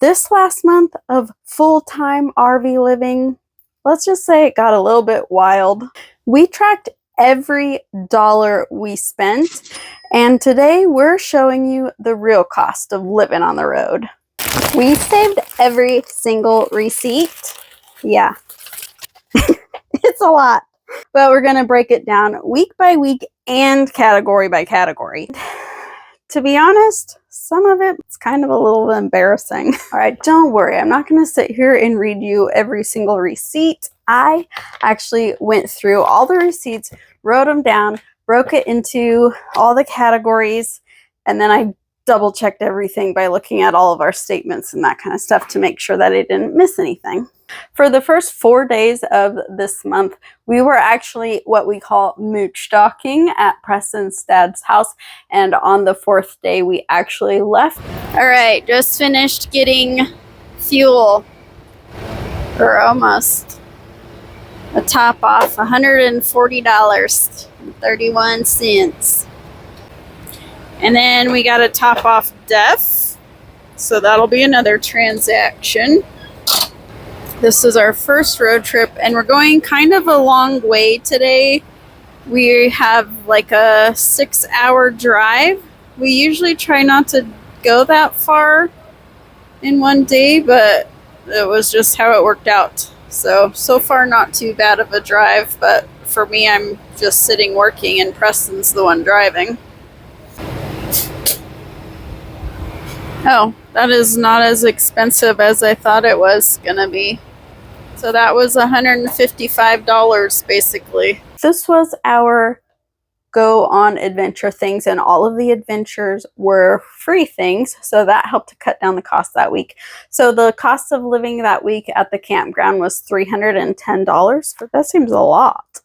This last month of full-time RV living, let's just say it got a little bit wild. We tracked every dollar we spent, and today we're showing you the real cost of living on the road. We saved every single receipt. Yeah, it's a lot, but we're gonna break it down week by week and category by category. To be honest, some of it's kind of a little embarrassing. All right, don't worry. I'm not going to sit here and read you every single receipt. I actually went through all the receipts, wrote them down, broke it into all the categories, and then I double checked everything by looking at all of our statements and that kind of stuff to make sure that I didn't miss anything. For the first 4 days of this month, we were actually what we call mooch docking at Preston's dad's house, and on the 4th day we actually left. All right, just finished getting fuel, or almost. A top off, $140.31. And then we got a top off DEF, so that'll be another transaction. This is our first road trip, and we're going kind of a long way today. We have like a 6-hour drive. We usually try not to go that far in one day, but it was just how it worked out. So far not too bad of a drive, but for me, I'm just sitting working and Preston's the one driving. Oh, that is not as expensive as I thought it was gonna be. So that was $155 basically. This was our go on adventure things, and all of the adventures were free things, so that helped to cut down the cost that week. So the cost of living that week at the campground was $310, but that seems a lot.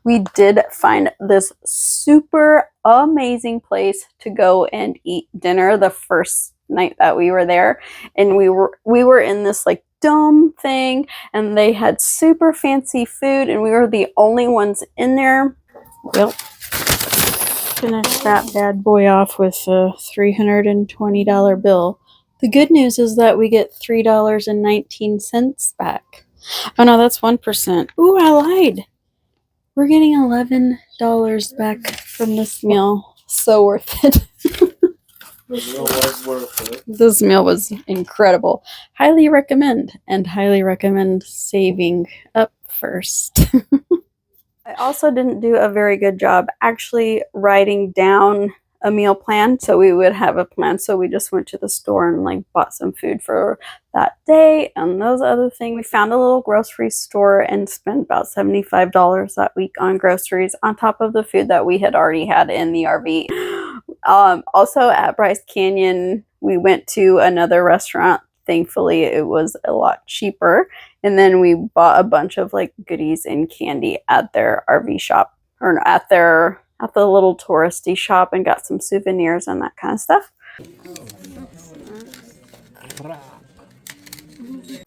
We did find this super amazing place to go and eat dinner the first night that we were there, and we were in this like dome thing, and they had super fancy food, and we were the only ones in there. Well, finish that bad boy off with a $320 bill. The good news is that we get $3.19 back. Oh no, that's 1%. Ooh, I lied. We're getting $11 back from this meal. So worth it. This meal was worth it. This meal was incredible. Highly recommend, and highly recommend saving up first. I also didn't do a very good job actually writing down a meal plan, so we would have a plan. So we just went to the store and like bought some food for that day and those other things. We found a little grocery store and spent about $75 that week on groceries on top of the food that we had already had in the RV. Also at Bryce Canyon, we went to another restaurant. Thankfully, it was a lot cheaper. And then we bought a bunch of like goodies and candy at their RV shop, or at the little touristy shop, and got some souvenirs and that kind of stuff.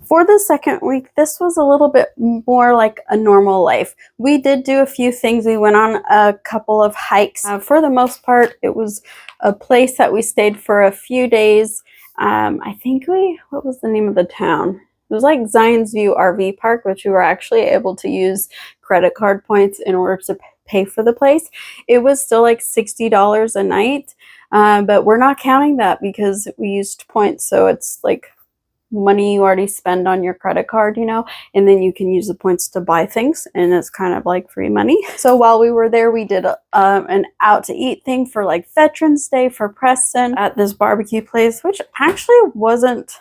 For the second week, this was a little bit more like a normal life. We did do a few things. We went on a couple of hikes. For the most part, it was a place that we stayed for a few days. I think what was the name of the town? It was like Zion's View RV Park, which we were actually able to use credit card points in order to pay for the place. It was still like $60 a night, but we're not counting that because we used points. So it's like money you already spend on your credit card, you know, and then you can use the points to buy things, and it's kind of like free money. So while we were there, we did an out to eat thing for like Veterans Day for Preston at this barbecue place, which actually wasn't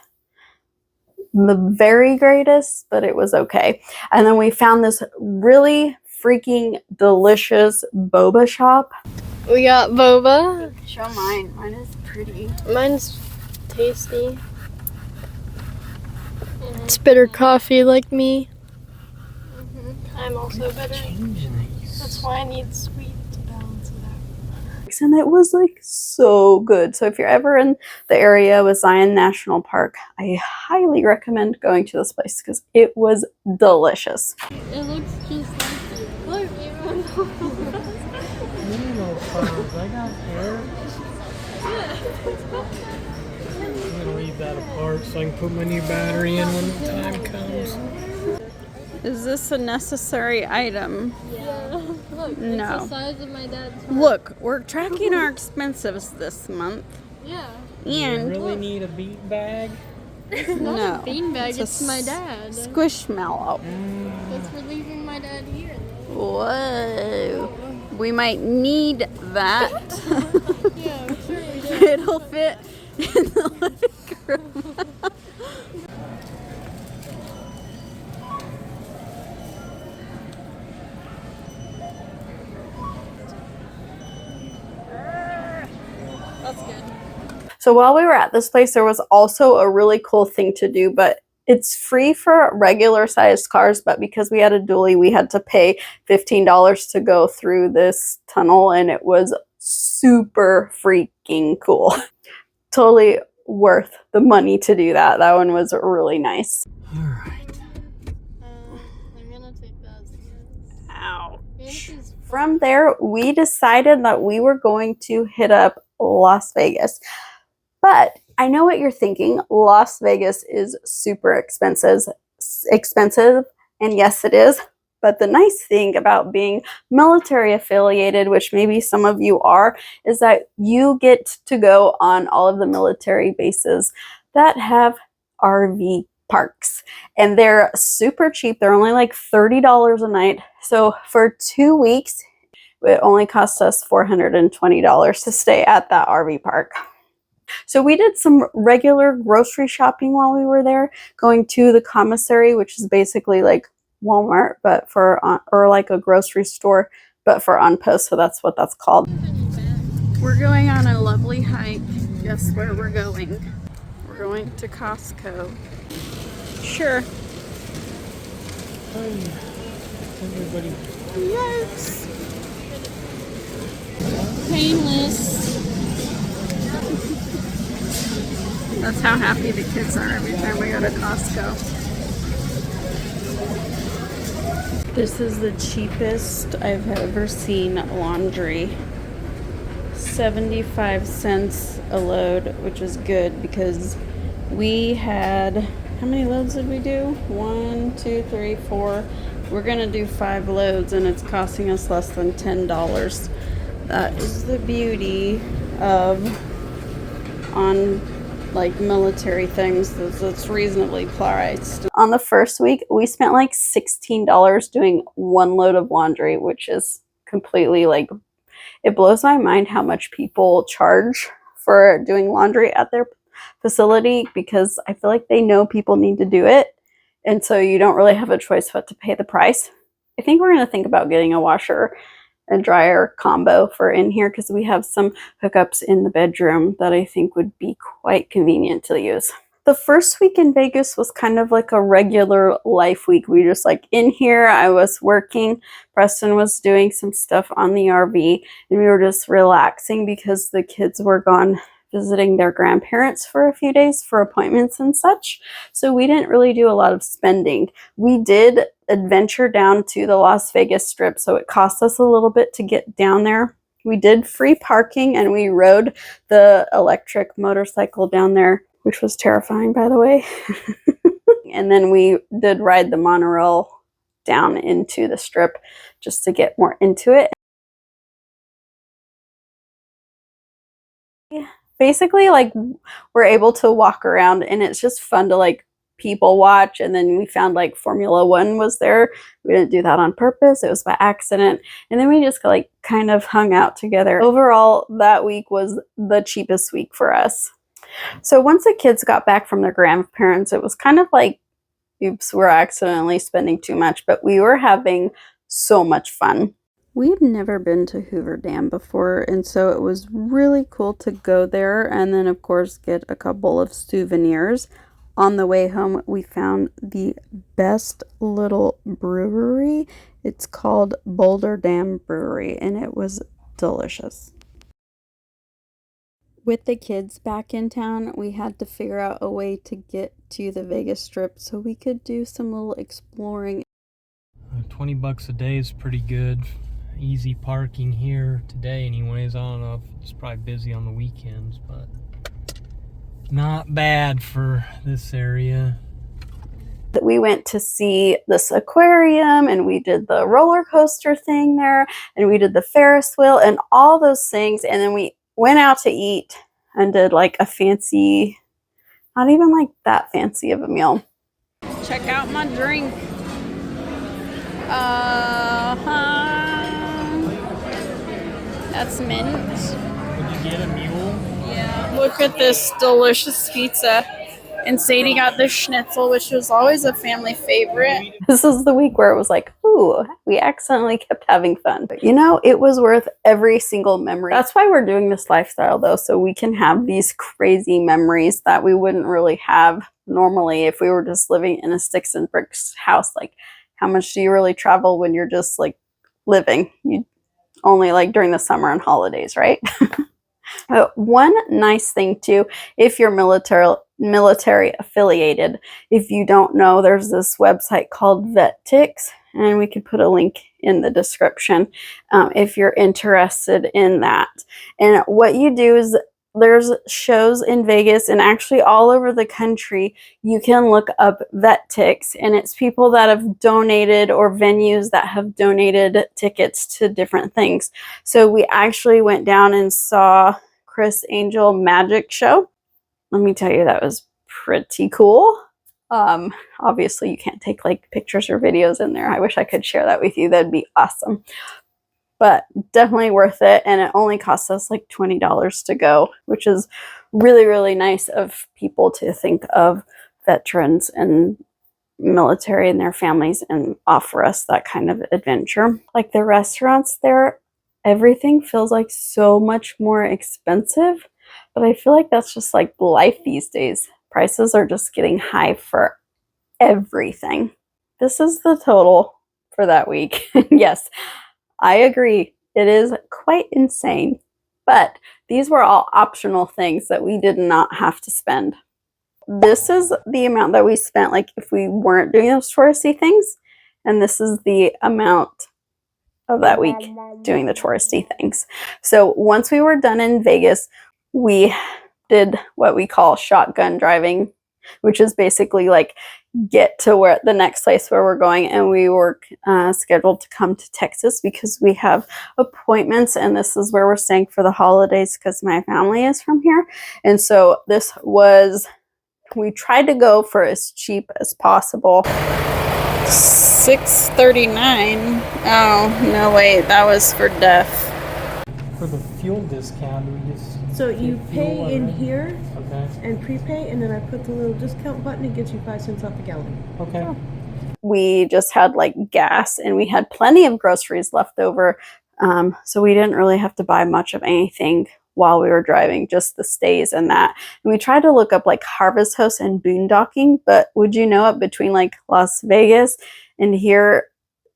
the very greatest, but it was okay. And then we found this really freaking delicious boba shop. We got boba. Show mine. Mine is pretty. Mine's tasty. It's bitter coffee like me. I'm also bitter. That's why I need sweet to balance it out. And it was like so good. So if you're ever in the area with Zion National Park, I highly recommend going to this place because it was delicious. It looks just like you. Look, even I got hair. I'm gonna leave that apart so I can put my new battery in when the time comes. Is this a necessary item? Yeah. Look, No. it's the size of my dad's heart. Look, we're tracking our expenses this month. Yeah. Do you And really need a beat bag? It's not no, a beanbag, it's a my dad. Squishmallow. That's for leaving my dad here. Whoa. We might need that. Yeah, I'm sure we do. It'll fit in the living room. That's good. So while we were at this place, there was also a really cool thing to do, but it's free for regular sized cars, but because we had a dually, we had to pay $15 to go through this tunnel, and it was super freaking cool. Totally worth the money to do that. That one was really nice. All right. I'm gonna take those again. Ouch. From there, we decided that we were going to hit up Las Vegas. But I know what you're thinking. Las Vegas is super expensive, and yes, it is. But the nice thing about being military affiliated, which maybe some of you are, is that you get to go on all of the military bases that have RV parks. And they're super cheap. They're only like $30 a night. So for 2 weeks, it only cost us $420 to stay at that RV park. So we did some regular grocery shopping while we were there, going to the commissary, which is basically like Walmart, but or like a grocery store, but for on post. So that's what that's called. We're going on a lovely hike. Guess where we're going? We're going to Costco. Sure. Hi, everybody. Yes. Painless. That's how happy the kids are every time we go to Costco. This is the cheapest I've ever seen laundry. 75 cents a load, which is good because we had, how many loads did we do? 1, 2, 3, 4. We're gonna do 5 loads and it's costing us less than $10. That is the beauty of on like military things, that's reasonably priced. On the first week, we spent like $16 doing 1 load of laundry, which is completely like, it blows my mind how much people charge for doing laundry at their facility, because I feel like they know people need to do it. And so you don't really have a choice but to pay the price. I think we're going to think about getting a washer and dryer combo for in here, because we have some hookups in the bedroom that I think would be quite convenient to use. The first week in Vegas was kind of like a regular life week. We just like in here, I was working, Preston was doing some stuff on the RV, and we were just relaxing because the kids were gone visiting their grandparents for a few days for appointments and such. So we didn't really do a lot of spending. We did adventure down to the Las Vegas Strip, so it cost us a little bit to get down there. We did free parking and we rode the electric motorcycle down there, which was terrifying, by the way. And then we did ride the monorail down into the Strip just to get more into it. Basically, like, we're able to walk around and it's just fun to like people watch. And then we found like Formula One was there. We didn't do that on purpose, it was by accident. And then we just like kind of hung out together. Overall, that week was the cheapest week for us. So once the kids got back from their grandparents, it was kind of like, oops, we're accidentally spending too much, but we were having so much fun. We'd never been to Hoover Dam before, and so it was really cool to go there and then, of course, get a couple of souvenirs. On the way home, we found the best little brewery. It's called Boulder Dam Brewery, and it was delicious. With the kids back in town, we had to figure out a way to get to the Vegas Strip so we could do some little exploring. $20 a day is pretty good. Easy parking here today anyways. I don't know if it's probably busy on the weekends, but Not bad for this area. We went to see this aquarium and we did the roller coaster thing there and we did the Ferris wheel and all those things. And then we went out to eat and did like a fancy, not even like that fancy of a meal. Check out my drink. That's mint. Did you get a mule? Yeah. Look at this delicious pizza. And Sadie got the schnitzel, which was always a family favorite. This is the week where it was like, ooh, we accidentally kept having fun. But you know, it was worth every single memory. That's why we're doing this lifestyle though, so we can have these crazy memories that we wouldn't really have normally if we were just living in a sticks and bricks house. Like, how much do you really travel when you're just like living? You only like during the summer and holidays, right? One nice thing too, if you're military affiliated, if you don't know, there's this website called VetTix, and we could put a link in the description if you're interested in that. And what you do is there's shows in Vegas and actually all over the country. You can look up VetTix, and it's people that have donated or venues that have donated tickets to different things. So we actually went down and saw Chris Angel magic show. Let me tell you, that was pretty cool. Obviously you can't take like pictures or videos in there. I wish I could share that with you. That'd be awesome. But definitely worth it. And it only cost us like $20 to go, which is really, really nice of people to think of veterans and military and their families and offer us that kind of adventure. Like the restaurants there, everything feels like so much more expensive, but I feel like that's just like life these days. Prices are just getting high for everything. This is the total for that week. Yes, I agree. It is quite insane, but these were all optional things that we did not have to spend. This is the amount that we spent like if we weren't doing those touristy things, and this is the amount of that week doing the touristy things. So once we were done in Vegas, we did what we call shotgun driving, which is basically like get to where the next place where we're going. And we were scheduled to come to Texas because we have appointments, and this is where we're staying for the holidays because my family is from here. And so this was, we tried to go for as cheap as possible. $6.39. Oh, no, wait, that was for deaf. For the fuel discount, we just... So you pay in here Okay. and prepay, and then I put the little discount button. It gets you 5 cents off the gallon. Okay. Oh. We just had like gas, and we had plenty of groceries left over. So we didn't really have to buy much of anything while we were driving, just the stays and that. And we tried to look up like Harvest Host and boondocking, but would you know it, between like Las Vegas and here,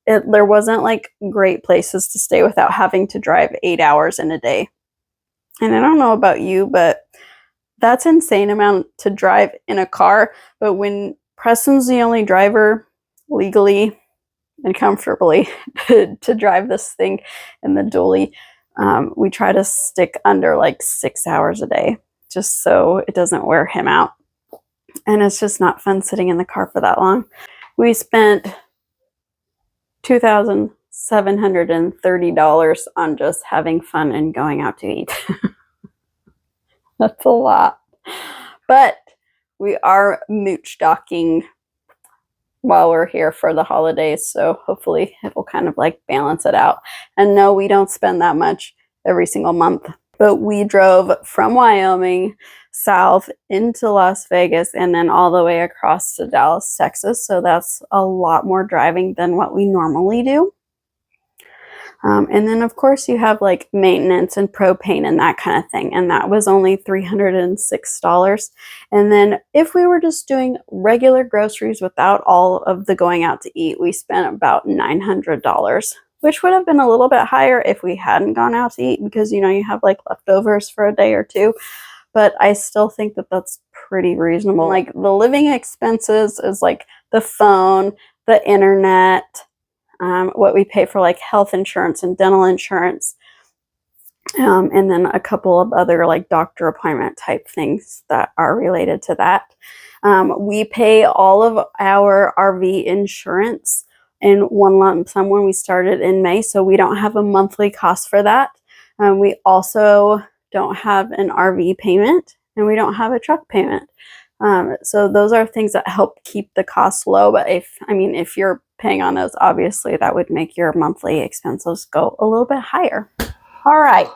there wasn't like great places to stay without having to drive 8 hours in a day. And I don't know about you, but that's insane amount to drive in a car. But when Preston's the only driver legally and comfortably to drive this thing in the dually, we try to stick under like 6 hours a day just so it doesn't wear him out. And it's just not fun sitting in the car for that long. We spent $2,730 on just having fun and going out to eat. That's a lot. But we are mooch docking while we're here for the holidays, so hopefully it will kind of like balance it out. And no, we don't spend that much every single month, but we drove from Wyoming south into Las Vegas and then all the way across to Dallas, Texas. So that's a lot more driving than what we normally do. And then of course you have like maintenance and propane and that kind of thing. And that was only $306. And then if we were just doing regular groceries without all of the going out to eat, we spent about $900, which would have been a little bit higher if we hadn't gone out to eat, because you know, you have like leftovers for a day or two. But I still think that that's pretty reasonable. Like the living expenses is like the phone, the internet, what we pay for like health insurance and dental insurance. And then a couple of other like doctor appointment type things that are related to that. We pay all of our RV insurance in one lump sum when we started in May, so we don't have a monthly cost for that. We also don't have an RV payment, and we don't have a truck payment. So those are things that help keep the cost low. But if you're paying on those, obviously that would make your monthly expenses go a little bit higher. All right,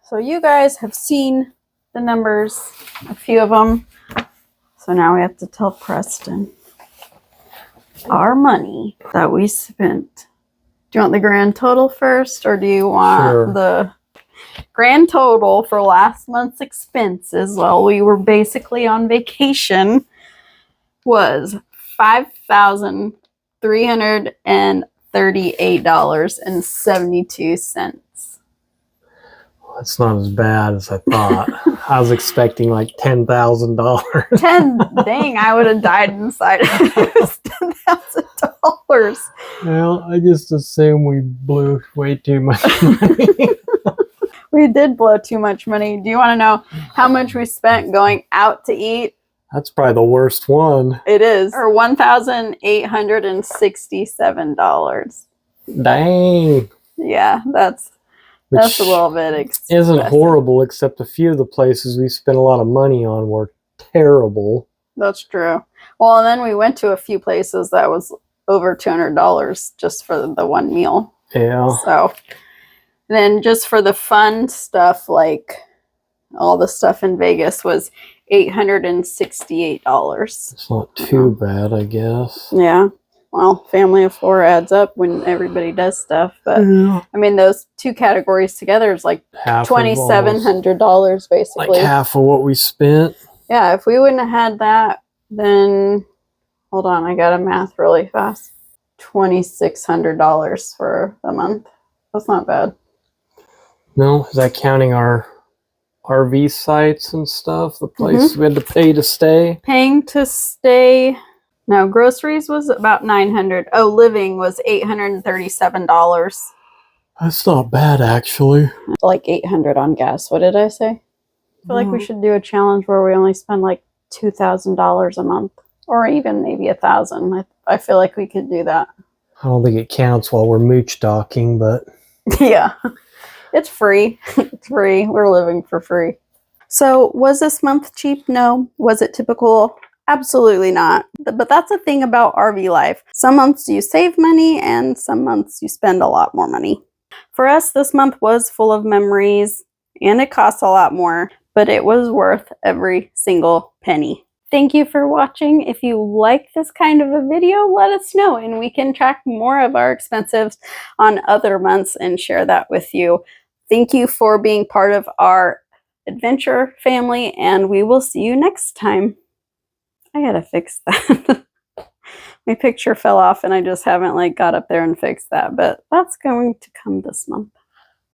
so you guys have seen the numbers, a few of them. So now we have to tell Preston our money that we spent. Do you want the grand total first, or do you want the grand total for last month's expenses? Well, we were basically on vacation, was $5,338.72. That's not as bad as I thought. I was expecting like $10,000. Dang, I would have died inside if it was $10,000. Well, I just assumed we blew way too much money. We did blow too much money. Do you want to know how much we spent going out to eat? That's probably the worst one. It is. Or $1,867. Dang. Yeah, that's a little bit expensive. Isn't horrible, except a few of the places we spent a lot of money on were terrible. That's true. Well, and then we went to a few places that was over $200 just for the one meal. Yeah. So then just for the fun stuff, like all the stuff in Vegas, was $868. It's not too bad, I guess. Yeah. Well, family of four adds up when everybody does stuff. But Yeah. I mean, those two categories together is like Half $2,700 basically. like half of what we spent. Yeah, if we wouldn't have had that, then hold on, I gotta math really fast. $2,600 for the month. That's not bad. No, is that counting our RV sites and stuff? The places we had to pay to stay? Paying to stay. No, groceries was about $900. Oh, living was $837. That's not bad, actually. Like $800 on gas. What did I say? I feel like we should do a challenge where we only spend like $2,000 a month, or even maybe $1,000. I feel like we could do that. I don't think it counts while we're mooch docking, but Yeah, it's free. It's free. We're living for free. So was this month cheap? No. Was it typical? Absolutely not. But that's the thing about RV life. Some months you save money and some months you spend a lot more money. For us, this month was full of memories and it costs a lot more, but it was worth every single penny. Thank you for watching. If you like this kind of a video, let us know and we can track more of our expenses on other months and share that with you. Thank you for being part of our adventure family, and we will see you next time. I gotta fix that. My picture fell off and I just haven't got up there and fixed that, but that's going to come this month.